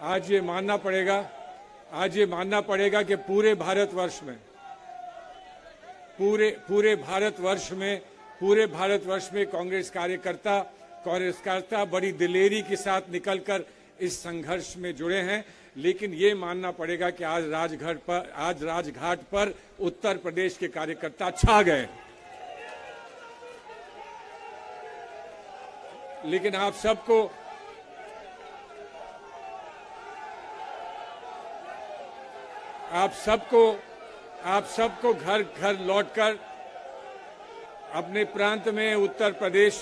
आज ये मानना पड़ेगा कि पूरे भारतवर्ष में कांग्रेस कार्यकर्ता बड़ी दिलेरी के साथ निकलकर इस संघर्ष में जुड़े हैं। लेकिन ये मानना पड़ेगा कि आज राजघाट पर उत्तर प्रदेश के कार्यकर्ता छा गए। लेकिन आप सबको घर घर लौटकर अपने प्रांत में उत्तर प्रदेश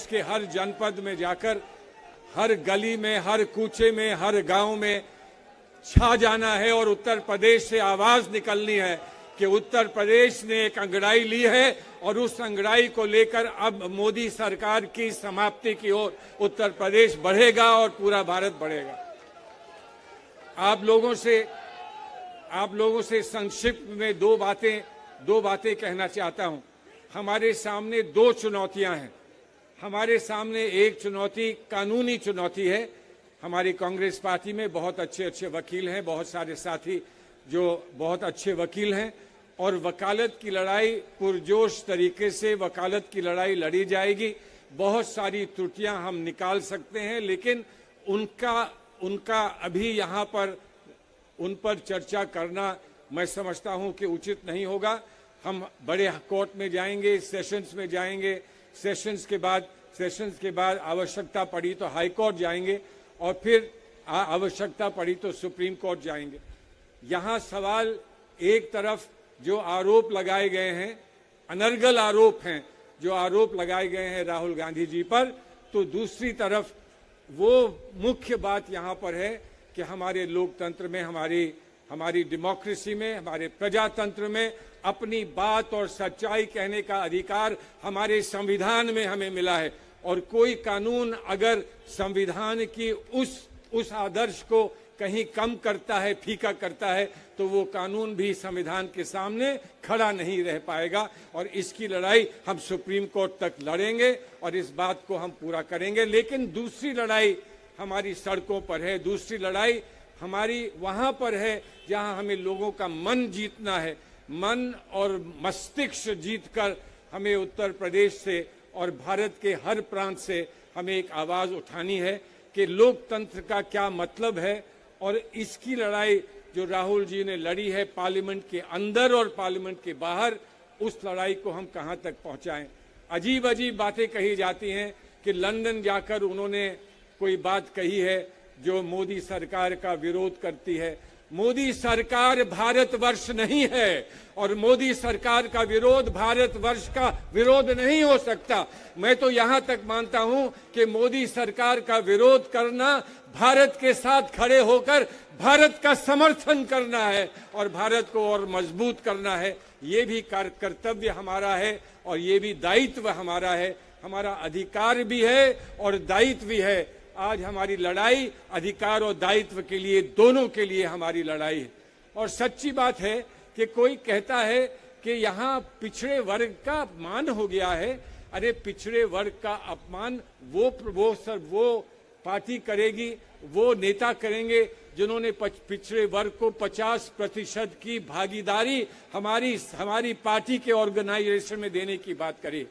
के हर जनपद में जाकर हर गली में, हर कूचे में, हर गांव में छा जाना है और उत्तर प्रदेश से आवाज निकलनी है कि उत्तर प्रदेश ने एक अंगड़ाई ली है और उस अंगड़ाई को लेकर अब मोदी सरकार की समाप्ति की ओर उत्तर प्रदेश बढ़ेगा और पूरा भारत बढ़ेगा। आप लोगों से संक्षिप्त में दो बातें कहना चाहता हूं। हमारे सामने दो चुनौतियां हैं। हमारे सामने एक चुनौती कानूनी चुनौती है। हमारी कांग्रेस पार्टी में बहुत अच्छे वकील हैं, बहुत सारे साथी जो बहुत अच्छे वकील हैं और वकालत की लड़ाई पुरजोश तरीके से वकालत की लड़ाई लड़ी जाएगी। बहुत सारी त्रुटियां हम निकाल सकते हैं, लेकिन उनका अभी यहाँ पर उन पर चर्चा करना मैं समझता हूं कि उचित नहीं होगा। हम बड़े कोर्ट में जाएंगे, सेशंस में जाएंगे, सेशंस के बाद आवश्यकता पड़ी तो हाई कोर्ट जाएंगे और फिर आवश्यकता पड़ी तो सुप्रीम कोर्ट जाएंगे। यहाँ सवाल एक तरफ जो आरोप लगाए गए हैं, अनर्गल आरोप हैं जो आरोप लगाए गए हैं राहुल गांधी जी पर, तो दूसरी तरफ वो मुख्य बात यहाँ पर है कि हमारे लोकतंत्र में, हमारी डेमोक्रेसी में, हमारे प्रजातंत्र में अपनी बात और सच्चाई कहने का अधिकार हमारे संविधान में हमें मिला है। और कोई कानून अगर संविधान की उस आदर्श को कहीं कम करता है, फीका करता है, तो वो कानून भी संविधान के सामने खड़ा नहीं रह पाएगा। और इसकी लड़ाई हम सुप्रीम कोर्ट तक लड़ेंगे और इस बात को हम पूरा करेंगे। लेकिन दूसरी लड़ाई हमारी सड़कों पर है, दूसरी लड़ाई हमारी वहां पर है जहां हमें लोगों का मन जीतना है। मन और मस्तिष्क जीतकर हमें उत्तर प्रदेश से और भारत के हर प्रांत से हमें एक आवाज उठानी है कि लोकतंत्र का क्या मतलब है। और इसकी लड़ाई जो राहुल जी ने लड़ी है पार्लियामेंट के अंदर और पार्लियामेंट के बाहर, उस लड़ाई को हम कहां तक पहुंचाएं। अजीब बातें कही जाती हैं कि लंदन जाकर उन्होंने कोई बात कही है जो मोदी सरकार का विरोध करती है। मोदी सरकार भारतवर्ष नहीं है और मोदी सरकार का विरोध भारतवर्ष का विरोध नहीं हो सकता। मैं तो यहां तक मानता हूं कि मोदी सरकार का विरोध करना भारत के साथ खड़े होकर भारत का समर्थन करना है और भारत को और मजबूत करना है। ये भी कर्तव्य हमारा है और ये भी दायित्व हमारा है। हमारा अधिकार भी है और दायित्व भी है। आज हमारी लड़ाई अधिकार और दायित्व के लिए, दोनों के लिए हमारी लड़ाई है। और सच्ची बात है कि कोई कहता है कि यहाँ पिछड़े वर्ग का अपमान हो गया है। अरे पिछड़े वर्ग का अपमान वो पार्टी करेगी, वो नेता करेंगे जिन्होंने पिछड़े वर्ग को 50% की भागीदारी हमारी पार्टी के ऑर्गेनाइजेशन में देने की बात करी।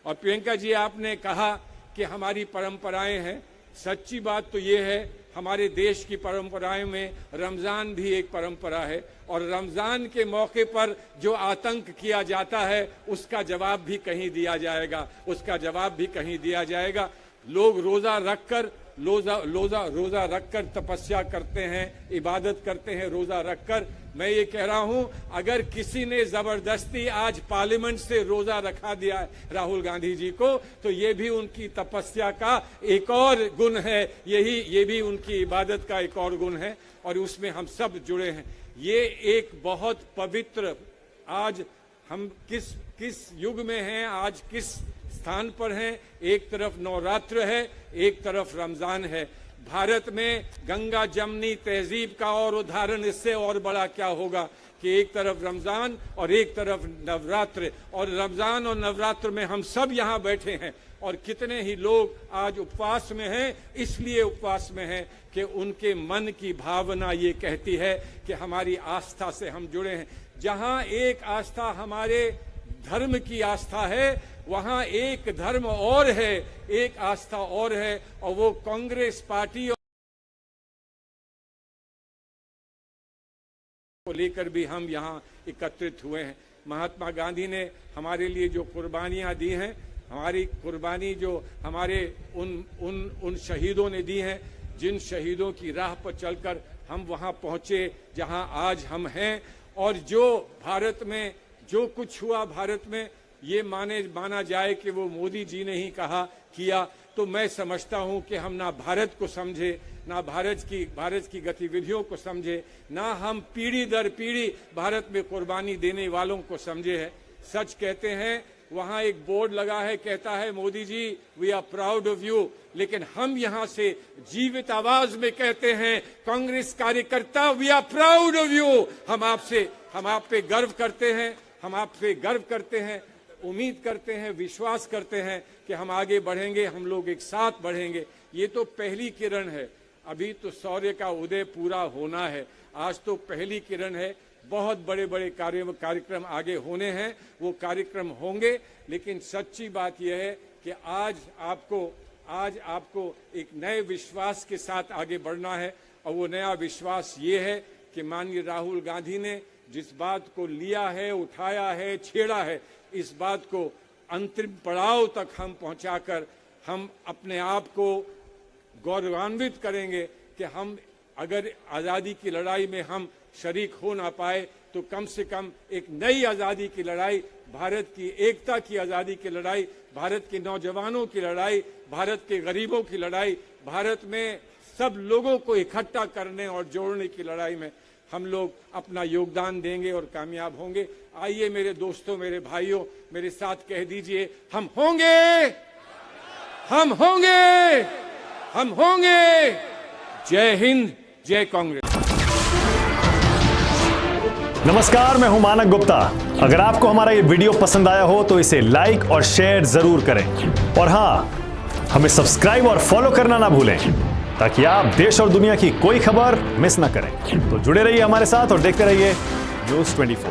और प्रियंका जी, आपने कहा कि हमारी परंपराएं हैं। सच्ची बात तो ये है, हमारे देश की परंपराओं में रमजान भी एक परंपरा है और रमजान के मौके पर जो आतंक किया जाता है उसका जवाब भी कहीं दिया जाएगा। लोग रोजा रखकर तपस्या करते हैं, इबादत करते हैं रोजा रखकर। मैं ये कह रहा हूं, अगर किसी ने जबरदस्ती आज पार्लियामेंट से रोजा रखा दिया है राहुल गांधी जी को, तो ये भी उनकी तपस्या का एक और गुण है, ये भी उनकी इबादत का एक और गुण है और उसमें हम सब जुड़े हैं। ये एक बहुत पवित्र, आज हम किस युग में हैं, आज किस स्थान पर हैं। एक तरफ नवरात्र है, एक तरफ रमजान है। भारत में गंगा जमनी तहजीब का और उदाहरण इससे और बड़ा क्या होगा कि एक तरफ रमजान और एक तरफ नवरात्र, और रमजान और नवरात्र में हम सब यहाँ बैठे हैं और कितने ही लोग आज उपवास में हैं। इसलिए उपवास में हैं कि उनके मन की भावना ये कहती है कि हमारी आस्था से हम जुड़े हैं। जहाँ एक आस्था हमारे धर्म की आस्था है, वहाँ एक धर्म और है, एक आस्था और है, और वो कांग्रेस पार्टी को लेकर भी हम यहाँ एकत्रित हुए हैं। महात्मा गांधी ने हमारे लिए जो कुर्बानियाँ दी हैं, हमारी कुर्बानी जो हमारे उन शहीदों ने दी हैं, जिन शहीदों की राह पर चलकर हम वहाँ पहुँचे जहाँ आज हम हैं, और जो भारत में जो कुछ हुआ, भारत में ये माना जाए कि वो मोदी जी ने ही कहा किया, तो मैं समझता हूँ कि हम ना भारत को समझे, ना भारत की गतिविधियों को समझे, ना हम पीढ़ी दर पीढ़ी भारत में कुर्बानी देने वालों को समझे है। सच कहते हैं, वहाँ एक बोर्ड लगा है, कहता है Modi ji we are proud of you, लेकिन हम यहाँ से जीवित आवाज में कहते हैं, कांग्रेस कार्यकर्ता we are proud of you. हम आप पे गर्व करते हैं, हम आप पे गर्व करते हैं, उम्मीद करते हैं, विश्वास करते हैं कि हम आगे बढ़ेंगे, हम लोग एक साथ बढ़ेंगे। ये तो पहली किरण है, अभी तो सूर्य का उदय पूरा होना है। आज तो पहली किरण है, बहुत बड़े बड़े कार्यक्रम आगे होने हैं, वो कार्यक्रम होंगे। लेकिन सच्ची बात यह है कि आज आपको एक नए विश्वास के साथ आगे बढ़ना है, और वो नया विश्वास ये है कि माननीय राहुल गांधी ने जिस बात को लिया है, उठाया है, छेड़ा है, इस बात को अंतिम पड़ाव तक हम पहुंचाकर हम अपने आप को गौरवान्वित करेंगे कि हम अगर आज़ादी की लड़ाई में हम शरीक हो ना पाए, तो कम से कम एक नई आज़ादी की लड़ाई, भारत की एकता की आज़ादी की लड़ाई, भारत के नौजवानों की लड़ाई, भारत के गरीबों की लड़ाई, भारत में सब लोगों को इकट्ठा करने और जोड़ने की लड़ाई में हम लोग अपना योगदान देंगे और कामयाब होंगे। आइए मेरे दोस्तों, मेरे भाइयों, मेरे साथ कह दीजिए, हम होंगे, हम होंगे, हम होंगे। जय हिंद, जय कांग्रेस। नमस्कार, मैं हूं मानक गुप्ता। अगर आपको हमारा ये वीडियो पसंद आया हो तो इसे लाइक और शेयर जरूर करें, और हां, हमें सब्सक्राइब और फॉलो करना ना भूलें, ताकि आप देश और दुनिया की कोई खबर मिस ना करें। तो जुड़े रहिए हमारे साथ और देखते रहिए न्यूज़ 24।